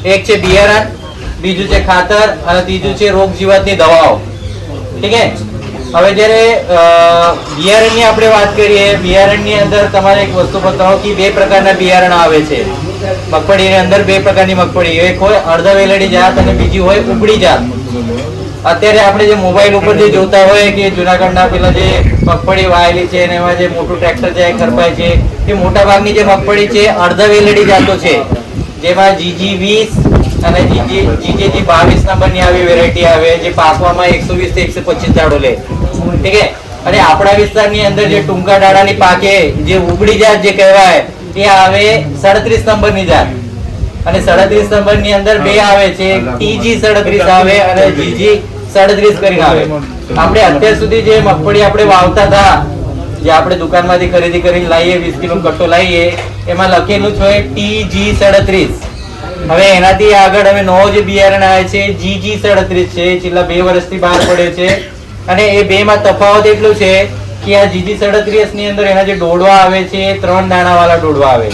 એક છે બિયારણ, બીજું છે ખાતર અને ત્રીજું છે રોગ જીવાતની દવાઓ. ઠીક છે. હવે જ્યારે બિયારણની આપણે વાત કરીએ, બિયારણની અંદર તમારે એક વસ્તુ બતાવો કે બે પ્રકારના બિયારણ આવે છે મગફળીની અંદર. બે પ્રકારની મગફળી, એક હોય અડધા વેલડી જાત અને બીજી હોય ઉપડી જાત. અત્યારે આપણે જે મોબાઈલ ઉપર જે જોતા હોય કે જુનાગઢના પેલા જે મગફળી વાયેલી છે અને એમાં જે મોટું ટ્રેક્ટર જાય ખરપાય છે, એ મોટા ભાગની જે મગફળી છે અડધા વેલડી જાતો છે, જેમાં GG20 અને GG22 નંબરની આવી વેરાયટી આવે જે પાકવામાં 120 થી 125 દાડો લે. ઠીક છે. અને આપણા વિસ્તારની અંદર જે ટૂંકા દાડાની પાકે જે ઉગડી જાત જે કહેવાય એ આવે 37 નંબરની જાત. અને 37 નંબરની અંદર બે આવે છે, TG37 આવે અને GG37 કરીને આવે. આપણે અત્યાર સુધી જે મગફળી આપણે વાવતા હતા, જે આપણે દુકાનમાંથી ખરીદી કરીને લાવીએ, 20 કિલો કટ્ટો લાવીએ, એમાં લખેલું છે TG37. હવે એનાથી આગળ હવે નવો જે બિયારણ આવે છે GG37 છે, છેલ્લા 2 વર્ષથી બહાર પડે છે. અને એ બે માં તફાવત એટલું છે કે આ GG37 ની અંદર એના જે ડોડવા આવે છે એ 3 દાણા વાળા ડોડવા આવે.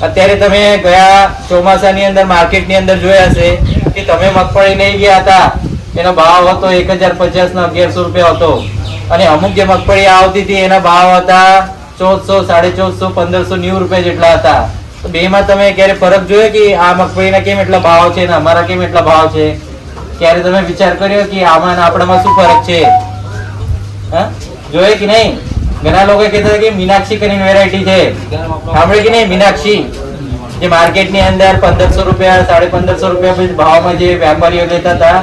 અત્યારે તમે ગયા ચોમાસાની અંદર માર્કેટની અંદર જોયા હશે કે તમે મગફળી લઈ ગયા હતા, એનો ભાવ હતો 1050 નો 1100 રૂપિયા હતો. અને અમુક જે મગફળી આવતી હતી એના ભાવ હતા 1400, 1450, 1590 રૂપિયા જેટલા હતા. તો બે માં તમે ક્યારે ફરક જોયો કે આ મગફળીના કેમ એટલા ભાવ છે ને અમારા કેમ એટલા ભાવ છે? ક્યારે તમે વિચાર કર્યો કે આમાં આપણામાં શું ફરક છે? જોયે કે નહીં? ઘણા લોકો કહેતા કે મીનાક્ષી કરીને વેરાયટી છે, સાંભળે કે નહીં? મીનાક્ષી જે માર્કેટની અંદર 1500 રૂપિયા, 1550 રૂપિયા ભાવમાં જે વેપારીઓ લેતા હતા,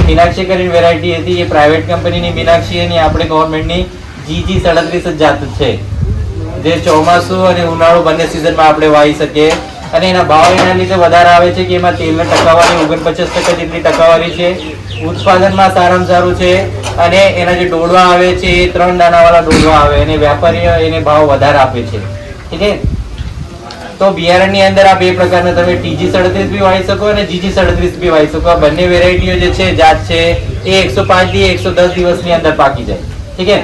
મીનાક્ષી કરીને વેરાયટી હતી. એ પ્રાઇવેટ કંપનીની મીનાક્ષી એની આપણે ગવર્મેન્ટની GG37 જાત છે, જે ચોમાસું અને ઉનાળુ બંને સિઝનમાં આપણે વાવી શકીએ. અને એના ભાવ એના લીધે વધારે આવે છે કે એમાં તેલની ટકાવારી 49% જેટલી ટકાવારી છે, ઉત્પાદનમાં સારામાં સારું છે. અને એના જે ડોડવા આવે છે એ 3 દાણા વાળા ડોડવા આવે અને વેપારીઓ એને ભાવ વધારે આપે છે. ઠીક છે. તો બિયારણની અંદર આ બે પ્રકારના તમે TG37 બી વાવી શકો અને GG37 બી વાવી શકો. આ બંને વેરાયટીઓ જે છે જાત છે એ 105 થી 110 દિવસની અંદર પાકી જાય. ઠીક છે.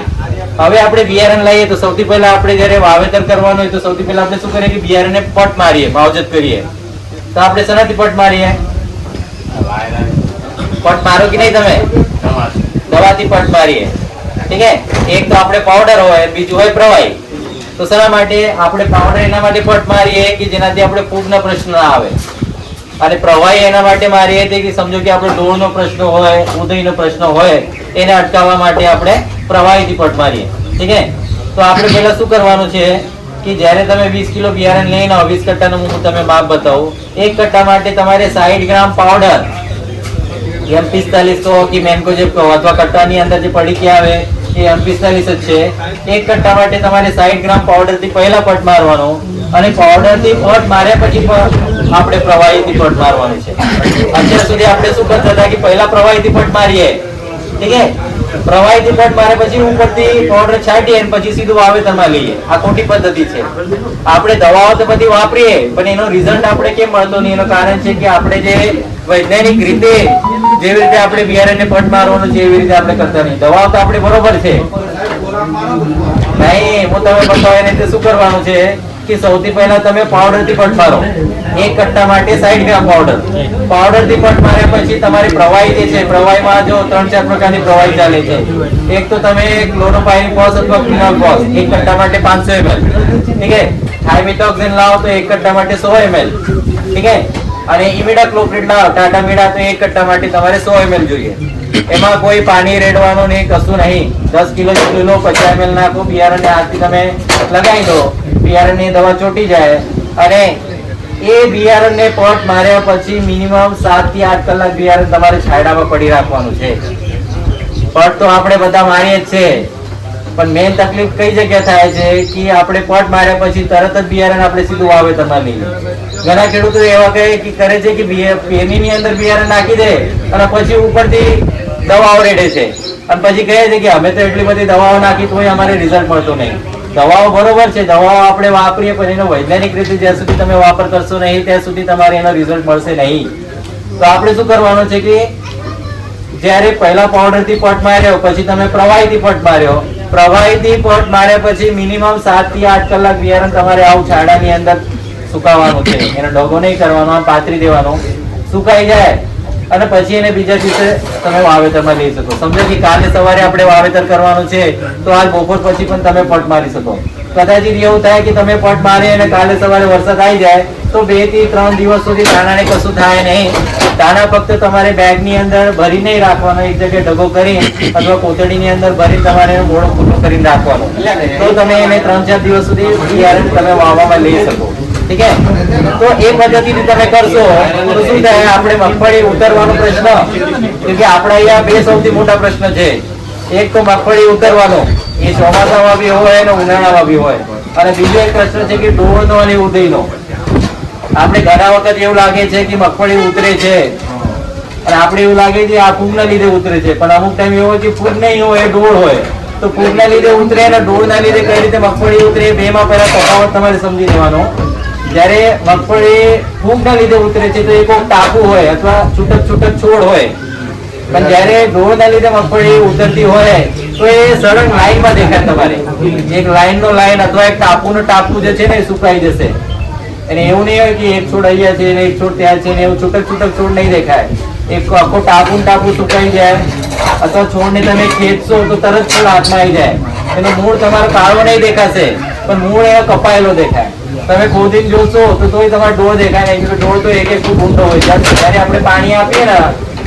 હવે આપણે બિયારણ લઈએ તો સૌથી પહેલા આપણે જ્યારે વાવેતર કરવાનું હોય તો સૌથી પહેલા આપણે શું કરીએ કે બિયારણને પટ મારીએ, માવજત કરીએ. તો આપણે શેનાથી પટ મારીએ? પટ મારો કે નહીં તમે? દવાથી પટ મારીએ. ઠીક છે. એક તો આપણે પાવડર હોય, બીજું હોય પ્રવાહી. તો શેના માટે આપણે પાવડર એના માટે પટ મારીએ કે જેનાથી આપણે ફૂગનો પ્રશ્ન ના આવે, અને પ્રવાહી એના માટે મારીએ કે સમજો કે આપણે ડોળનો પ્રશ્ન હોય, ઉદયનો પ્રશ્ન હોય, એને અટકાવવા માટે આપણે પ્રવાહીથી પટ મારીએ. ઠીક છે. તો આપણે પહેલા શું કરવાનું છે કે જ્યારે તમે 20 કિલો બિયારણ લઈને આવો, 20 કટ્ટાનું હું તમને માપ બતાવું. 1 કટ્ટા માટે તમારે 60 ગ્રામ પાવડર, M45 કહો કે મેન્કો જે કહો, અથવા કટ્ટાની અંદર જે પડીકી આવે એ M45 જ છે. 1 કટ્ટા માટે તમારે 60 ગ્રામ પાવડરથી પહેલા પટ મારવાનો, અને પાવડરથી પટ માર્યા પછી આપણે પ્રવાહીથી પટ મારવાનું છે. અત્યાર સુધી આપણે શું કરતા હતા કે પહેલા પ્રવાહીથી પટ મારીએ. ઠીક છે. પ્રવાહીથી પટ માર્યા પછી ઉપરથી પાવડર છાંટીએ અને પછી સીધું વાવેતરમાં લઈએ. આ ખોટી પદ્ધતિ છે. આપણે દવાઓ તો બધી વાપરીએ પણ એનો રિઝલ્ટ આપણે કેમ મળતો નહીં? એનું કારણ છે કે આપણે જે વૈજ્ઞાનિક રીતે જેવી રીતે આપણે બિયારણને પટ મારવાનું છે એવી રીતે આપણે કરતા નહીં. દવાઓ તો આપણે બરોબર છે નહીં, હું તમે બતાવો એને શું કરવાનું છે કે સૌથી પહેલા તમે પાવડરથી પટ મારો. 1 કટ્ટા માટે 60 ગ્રામ પાવડરથી પટ માર્યા પછી તમારી પ્રવાહી જે છે, પ્રવાહીમાં જો 3-4 પ્રકારની પ્રવાહી ચાલે છે. એક તો તમે ક્લોરોપાયરીફોસ અથવા ફિનોલફોસ 1 કટ્ટા માટે 500 ml. ઠીક છે. થાઇમેથોક્સેન લાવો તો 1 કટ્ટા માટે 100 ml. ઠીક છે. અને ઇમિડાક્લોપ્રિડ લાવો ટાટા મીડા તો 1 કટ્ટા માટે તમારે 100 ml જોઈએ. એમાં કોઈ પાણી રેડવાનું નહીં, કશું નહીં. 10 કિલો જેટલું લો, 50 ml નાખો, બિયારણને હાથથી તમે લગાવી દો, બિયારણની દવા ચોટી જાય. અને એ બિયારણને પટ માર્યા પછી મિનિમમ 7 થી 8 કલાક બિયારણ તમારે છાયડામાં પડી રાખવાનું છે. પટ તો આપણે બધા મારીએ જ છે, પણ મેઇન તકલીફ કઈ જગ્યા થાય છે કે આપણે પટ માર્યા પછી તરત જ બિયારણ આપણે સીધું વાવેતરમાં લઈએ. ઘણા ખેડૂતો એવા કરે છે કે પેનીની અંદર બિયારણ નાખી દે અને પછી ઉપરથી દવાઓ રેડે છે, અને પછી કહે છે કે અમે તો એટલી બધી દવાઓ નાખી તોય અમારે રિઝલ્ટ મળતું નહીં. દવાઓ બરોબર છે, દવાઓ આપણે વાપરીએ પણ એનો વૈજ્ઞાનિક રીતે જ્યાં સુધી તમે વાપર કરશો નહીં ત્યાં સુધી તમારે એનો રિઝલ્ટ મળશે નહીં. તો આપણે શું કરવાનું છે કે જ્યારે પહેલા પાવડરથી પટ માર્યો પછી તમે પ્રવાહીથી પટ માર્યો, પ્રવાહીથી પટ માર્યા પછી મિનિમમ 7 થી 8 કલાક બિયારણ તમારે આવું છાડાની અંદર સુકાવવાનું છે. એનો ડગો નહીં કરવાનો, આમ પાથરી દેવાનો. સુકાઈ જાય અને પછી એને બીજા દિવસે તમે વાવેતરમાં લઈ શકો. સમજો કે કાલે સવારે આપણે વાવેતર કરવાનું છે તો આજ બપોર પછી પણ તમે પટ મારી શકો. કદાચિત એવું થાય કે તમે પટ મારી અને કાલે સવારે વરસાદ આવી જાય તો 2 થી 3 દિવસ સુધી દાણાને કશું થાય નહીં. દાણા ફક્ત તમારે બેગ ની અંદર ભરી નહીં રાખવાનો, એક જગ્યાએ ઢગો કરી અથવા કોથળીની અંદર ભરી તમારે મોડો ખુલ્લો કરીને રાખવાનો, તો તમે એને 3-4 દિવસ સુધી બિયારણ તમે વાવવામાં લઈ શકો. ઠીક હે? તો એ પદ્ધતિથી તમે કરશો તો શું થાય, આપણે મગફળી ઉતરવાનો પ્રશ્ન, કે આપણા અહીંયા 2 સૌથી મોટા પ્રશ્ન છે. એક તો મગફળી ઉતરવાનો, એ ચોમાસામાં બી હોય અને ઉનાળામાં બી હોય, અને બીજો એક પ્રશ્ન છે કે ડોળનો અને ઉદયનો. આપણે ઘણા વખત એવું લાગે છે કે મગફળી ઉતરે છે અને આપણે એવું લાગે છે આ ફૂગના લીધે ઉતરે છે, પણ અમુક ટાઈમ એવો કે ફૂગ નહીં હોય, એ ડોળ હોય. તો ફૂગના લીધે ઉતરે અને ડોળના લીધે કઈ રીતે મગફળી ઉતરે, બેમાં પહેલા તફાવત તમારે સમજી લેવાનો. જ્યારે મગફળી ફૂગના લીધે ઉતરે છે તો એ કોઈ ટાપુ હોય અથવા છૂટક છોડ હોય, પણ જ્યારે ડોળના લીધે મગફળી ઉતરતી હોય તો એ સળંગ લાઈનમાં દેખાય. તમારે એક લાઈનનો લાઈન અથવા એક ટાપુનો ટાપુ જે છે ને એ સુકાઈ જશે. અને એવું નહીં હોય કે એક છોડ અહીંયા છે ને એક છોડ ત્યાં છે ને એવું છૂટક છોડ નહીં દેખાય. એક આખો ટાપુ સુકાઈ જાય અથવા છોડને તમે ખેંચશો તો તરત છોડ હાથમાં આવી જાય. એનો મૂળ તમારો કાળો નહીં દેખાશે, પણ મૂળ એનો કપાયેલો દેખાય. તમે ખોદીને જોશો તો તોય તમારે ડોળ દેખાય નહીં, ડોળ તો એક ફૂટ ઊંડો હોય. જ્યારે આપણે પાણી આપીએ ને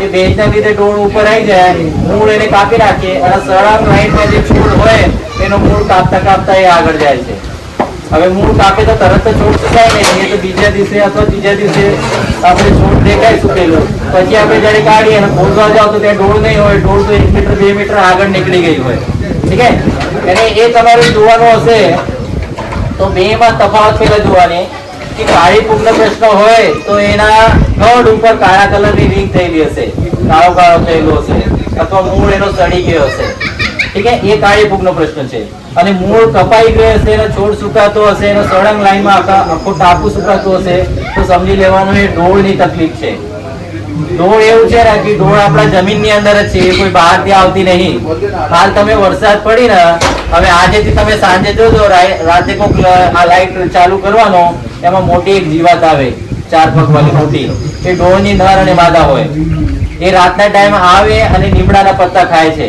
એ ભેજના લીધે ડોળ ઉપર આવી જાય, મૂળ એને કાપી નાખીએ અને સળંગ લાઈનમાં જે છોડ હોય એનો મૂળ કાપતા એ આગળ જાય છે. હવે મૂળ કાપે તો તરત જ છોડ સુકાય નહીં, એ તો બીજા દિવસે અથવા ત્રીજા દિવસે આપણે છોડ દેખાય સુકેલું. પછી આપણે જયારે કાઢીએ અને ખોદવા જાવ તો ત્યાં ડોળ નહીં હોય, ડોળ તો 1 મીટર 2 મીટર આગળ નીકળી ગઈ હોય. ઠીક હે? અને એ તમારે જોવાનું હશે તો બેમાં તફાવત પેલા જોવાની કે કાળી ફૂગનો પ્રશ્ન હોય તો એના નળ ઉપર કાળા કલરની રીંગ થયેલી હશે, કાળો થયેલો હશે, અથવા મૂળ એનો સડી ગયો હશે. ઠીક હે? એ કાળી ફૂગનો પ્રશ્ન છે. અને મૂળ કપાઈ ગયો હશે, એનો છોડ સુકાતો હશે, એનો સળંગ લાઈનમાં આખો ટાપુ સુકાતો હશે તો સમજી લેવાનું એ ડોળની તકલીફ છે. ડોળ એવું છે ને કે ડોળ આપણા જમીનની અંદર જ છે, એ કોઈ બહારથી આવતી નહીં. હાલ તમે વરસાદ પડી ને, હવે આજેથી તમે સાંજે જોજો, રાતે કોક આ લાઈટ ચાલુ કરવાનો, એમાં મોટી એક જીવાત આવે 4 પગ વાળી મોટી, એ ડોળની નર અને માદા હોય. એ રાતના ટાઈમ આવે અને લીમડાના પત્તા ખાય છે.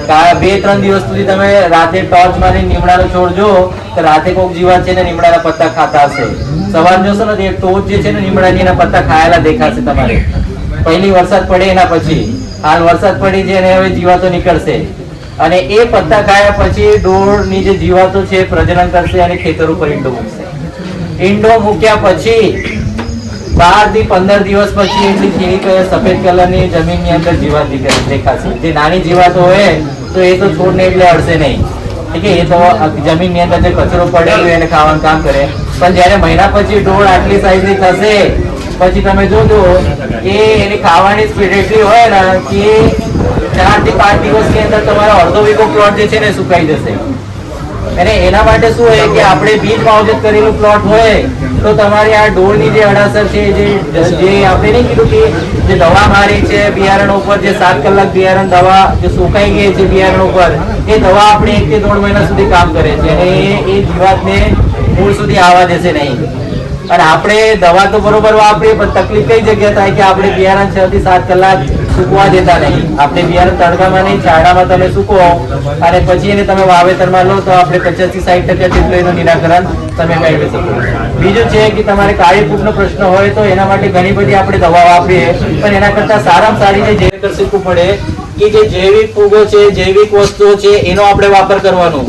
2-3 દિવસ સુધી તમે રાતે ટોર્ચ મારી લીમડાનો છોડ જો તો રાતે કોક જીવાત છે ને લીમડાના પત્તા ખાતા હશે. સવાર જોશો ને એ ટોચ જે છે ને લીમડાની એના પત્તા ખાયેલા દેખાશે તમારે. પહેલી વરસાદ પડે એના પછી. હાલ વરસાદ પડી છે અને હવે જીવાતો નીકળશે અને એ પત્તા ખાયા પછી ડોળની જે જીવાતો છે પ્રજનન કરશે અને ખેતર ઉપર ઈંડો મૂકશે. ઈંડો મૂક્યા પછી 12 થી 15 દિવસ પછી એટલી ખીરી સફેદ કલરની જમીનની અંદર જીવાત દેખાશે. જે નાની જીવાતો હોય તો એ તો છોડને એટલે અડશે નહીં. ઠીક છે? એ તો જમીનની અંદર જે કચરો પડેલો એને ખાવાનું કામ કરે. પણ જયારે મહિના પછી ડોળ આટલી સાઈઝની થશે પછી તમે જોજો કે એની ખાવાની સ્પીડ એટલી હોય ને કે 4 થી 5 દિવસની અંદર તમારો અડધો વીઘો પ્લોટ જે છે ને સુકાઈ જશે. અને એના માટે શું હોય કે આપણે બીજ માવજત કરેલું પ્લોટ હોય તો તમારી આ ડોળની જે અડાસર છે, જે આપણે નહીં કીધું કે જે દવા મારી છે બિયારણ ઉપર, જે 7 કલાક બિયારણ દવા જે સુકાઈ ગઈ છે બિયારણ ઉપર, એ દવા આપણે 1 થી 1.5 મહિના સુધી કામ કરે છે અને એ જીવાતને મૂળ સુધી આવવા દેશે નહીં. અને આપણે દવા તો બરોબર વાપરીએ પણ તકલીફ કઈ જગ્યા થાય કે આપણે બિયારણ 6 થી 7 કલાક સૂકવા દેતા નહીં. આપણે બિયારણ તડકામાં નહીં, છાંયડામાં તમે સૂકવો અને પછી એને તમે વાવેતરમાં લો તો આપણે 50 થી 60% જેટલું એનું નિરાકરણ તમે મેળવી શકો. બીજું છે કે તમારે કાળી ફૂગનો પ્રશ્ન હોય તો એના માટે ઘણી બધી આપણે દવા વાપરીએ, પણ એના કરતા સારામાં સારી જે શીખવું પડે કે જે જૈવિક ફૂગો છે, જૈવિક વસ્તુઓ છે એનો આપણે વાપર કરવાનો.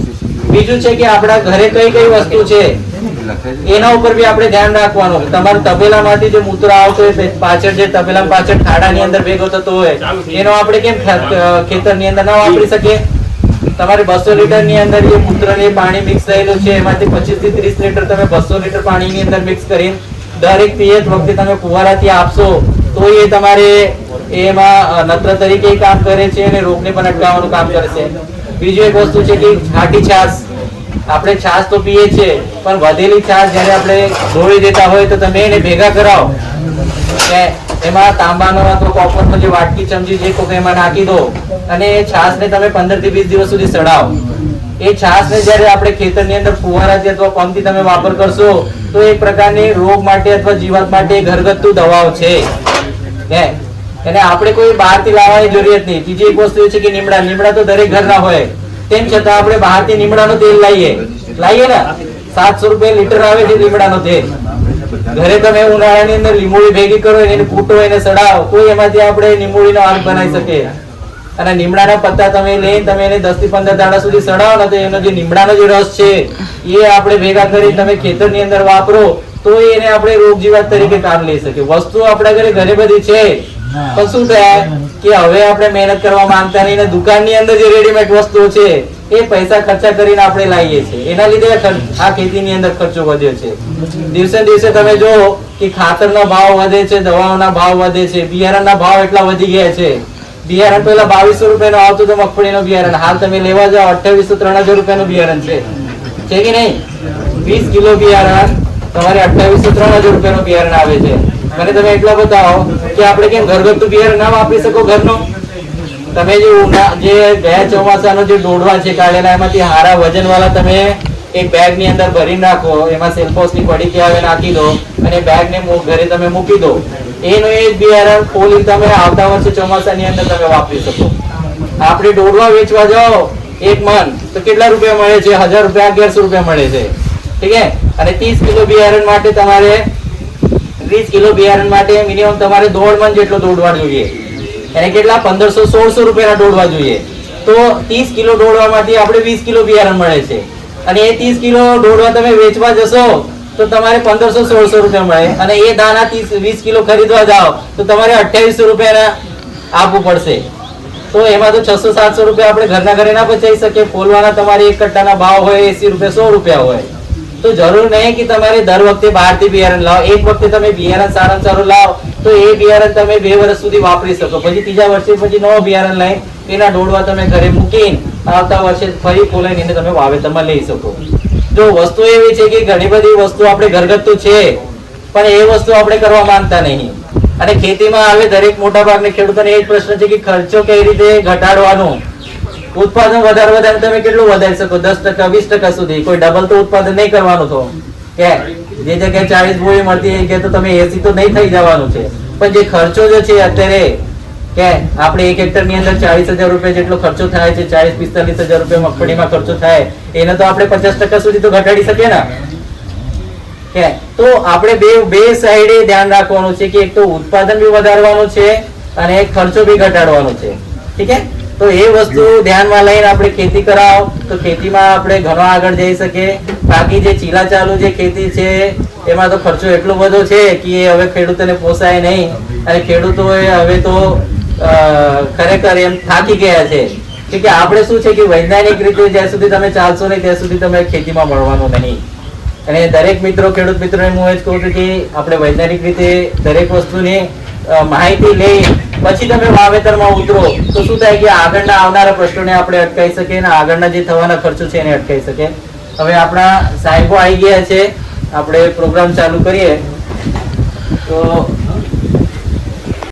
બીજું છે કે આપણા ઘરે કઈ કઈ વસ્તુ છે એના ઉપર બી આપણે ધ્યાન રાખવાનું. તમારા તબેલામાંથી જે મૂત્ર આવતો હોય પાછળ, જે તબેલા પાછળ ખાડાની અંદર ભેગો થતો હોય એનો આપણે કેમ ખેતરની અંદર ના વાપરી શકીએ? તમારે 200 લીટરની અંદર જે મૂત્ર ને પાણી મિક્સ થયેલું છે એમાંથી 25 થી 30 લીટર તમે 200 લીટર પાણીની અંદર મિક્સ કરીને દરેક પિયત વખતે તમે ફુવારાથી આપશો તો એ તમારે એમાં નત્ર તરીકે કામ કરે છે અને રોગને પણ અટકાવવાનું કામ કરશે. બીજું એક વસ્તુ છે કે ઘાટી છાશ. આપણે છાશ તો પીએ છીએ પણ વધેલી છાશ જયારે આપણે ઢોળી દેતા હોય તો તમે એને ભેગા કરાવો, એમાં તાંબાનો અથવા કોપરનો જે વાટકી ચમચી જે કોક એમાં નાખી દો અને એ છાશને તમે 15 થી 20 દિવસ સુધી સડાવો. એ છાશને જયારે આપણે ખેતરની અંદર ફુવારાથી અથવા પંપથી તમે વાપર કરશો તો એક પ્રકારની રોગ માટે અથવા જીવાત માટે ઘરગથ્થુ દવાઓ છે. અને આપણે કોઈ બહારથી લાવવાની જરૂરિયાત નહીં. બીજી એક વસ્તુ એ છે કે લીમડા તો દરેક ઘરના હોય, તેમ છતાં આપણે બહારથી લીમડાનું તેલ લાવીએ ને 700 રૂપિયા લીટર આવે છે લીમડાનું તેલ. ઘરે તમે ઉનાળાની અંદર લીંબોળી ભેગી કરો, એને કૂટો, એને સડાવો, તો એમાંથી આપણે લીંબોળીનો આગ બનાવી શકીએ. અને લીમડાના પત્તા તમે લઈને તમે એને 10 થી 15 દાડા સુધી સડાવો ને, તો એનો જે લીમડાનો જે રસ છે એ આપણે ભેગા કરી તમે ખેતરની અંદર વાપરો, તો એને આપણે રોગ જીવાત તરીકે કામ લઈ શકીએ. વસ્તુ આપણા ઘરે ઘણી બધી છે, પણ શું થાય કે હવે આપણે મહેનત કરવા માંગતા નહીં, દુકાનની અંદર જે રેડીમેડ વસ્તુઓ છે એ પૈસા ખર્ચા કરીને આપણે લાવીએ છીએ, એના લીધે આ ખેતીની અંદર ખર્ચો વધ્યો છે. દિવસે દિવસે તમે જો કે ખાતરના ભાવ વધે છે, દવાઓના ભાવ વધે છે, બિયારણના ભાવ એટલા વધી ગયા છે. બિયારણ પેલા 2200 રૂપિયાનું આવતું હતું મગફળીનું બિયારણ, હાલ તમે લેવા જાઓ 2800-3000 રૂપિયાનું બિયારણ છે કે નહીં? 20 કિલો બિયારણ તમારે 2800-3000 રૂપિયાનું બિયારણ આવે છે. મને તમે એટલા બતાવો કે આપણે કેમ ઘરગથ્થુ બિયારણ ના વાપરી શકો ઘરનું? તમે જે ગયા ચોમાસાનો જે ડોડવા છે કાઢેલા, એમાંથી હારા વજન વાળા તમે એક બેગ ની અંદર ભરી નાખો, એમાં સેલ્ફોસ ની પડીકી આવે નાખી દો, અને બેગ ને ઘરે તમે મૂકી દો. એનું એ બિયારણ ફોલી તમે આવતા વર્ષે ચોમાસાની અંદર તમે વાપરી શકો. આપણે ડોડવા વેચવા જાઓ 1 મણ તો કેટલા રૂપિયા મળે છે? 1000 રૂપિયા, 1100 રૂપિયા મળે છે. ઠીક છે? અને 30 કિલો બિયારણ માટે તમારે 30 કિલો બિયારણ માટે મિનિમમ તમારે 1.5 મણ જેટલો દોડવા જોઈએ. એને કેટલા 1500-1600 રૂપિયાના દોડવા જોઈએ. તો 30 કિલો દોડવામાંથી આપણે 20 કિલો બિયારણ મળે છે, અને એ 30 કિલો દોડવા તમે વેચવા જશો તો તમારે 1500-1600 રૂપિયા મળે, અને એ દાણા 20 કિલો ખરીદવા જાઓ તો તમારે 2800 રૂપિયા આપવું પડશે. તો એમાં તો 600-700 રૂપિયા આપણે ઘરના ઘરે ના બચાવી શકીએ. ફોલવાના તમારે એક કટ્ટાના ભાવ હોય 80 રૂપિયા 100 રૂપિયા હોય. તો જરૂર નહીં કે તમારે દર વખતે બહારથી બિયારણ લાવો. એક વખતે તમે બિયારણ સારામાં સારું લાવો તો એ બિયારણ તમે 2 વર્ષ સુધી વાપરી શકો. પછી ત્રીજા વર્ષે પછી નવો બિયારણ લઈ એના ડોડવા તમે ઘરે મૂકીને આવતા વર્ષે ફરી ફોલાઈને તમે વાવેતરમાં લઈ શકો. જો વસ્તુ એવી છે કે ઘણી બધી વસ્તુ આપણે ઘરગથ્થુ છે, પણ એ વસ્તુ આપણે કરવા માંગતા નહીં. અને ખેતીમાં હવે દરેક મોટા ભાગના ખેડૂતોને એ જ પ્રશ્ન છે કે ખર્ચો કઈ રીતે ઘટાડવાનો. ઉત્પાદન વધારે તમે કેટલું વધારી શકો? 10%-20% સુધી. કોઈ ડબલ તો ઉત્પાદન નહીં કરવાનું. તો કે જે જગ્યાએ 40 બોરી મળતી એ કે તો તમે 80 તો નહીં થઈ જવાનું છે. પણ જે ખર્ચો જે છે અત્યારે કે આપણે 1 હેક્ટર ની અંદર 40,000 રૂપિયા જેટલો ખર્ચો થાય છે, 40-45,000 રૂપિયા મગફળીમાં ખર્ચો થાય, એને તો આપણે 50% સુધી તો ઘટાડી શકીએ ને. કે તો આપણે બે સાઈડે ધ્યાન રાખવાનું છે કે એક તો ઉત્પાદન બી વધારવાનું છે અને એક ખર્ચો બી ઘટાડવાનો છે. ઠીક છે? તો એ વસ્તુ ધ્યાનમાં લઈને આપણે ખેતી કરાવો તો ખેતીમાં આપણે ઘણો આગળ જઈ શકીએ. બાકી જે ચીલા ચાલુ જે ખેતી છે એમાં તો ખર્ચો એટલો બધો છે કે હવે ખેડૂતોને પોસાય નહીં, અને ખેડૂતોએ હવે તો ખરેખર એમ થાકી ગયા છે. કે આપણે શું છે કે વૈજ્ઞાનિક રીતે જ્યાં સુધી તમે ચાલશો નહીં ત્યાં સુધી તમે ખેતીમાં મળવાનું નહીં. અને દરેક મિત્રો, ખેડૂત મિત્રોને હું એ જ કહું છું કે આપણે વૈજ્ઞાનિક રીતે દરેક વસ્તુની માહિતી લઈ પછી તમે વાવેતરમાં ઉતરો તો શું થાય કે આગળના આવનારા પ્રશ્નોને આપણે અટકાવી શકીએ અને આગળના જે થવાના ખર્ચો છે એને અટકાવી શકીએ. હવે આપણા સાહેબો આવી ગયા છે, આપણે પ્રોગ્રામ ચાલુ કરીએ. તો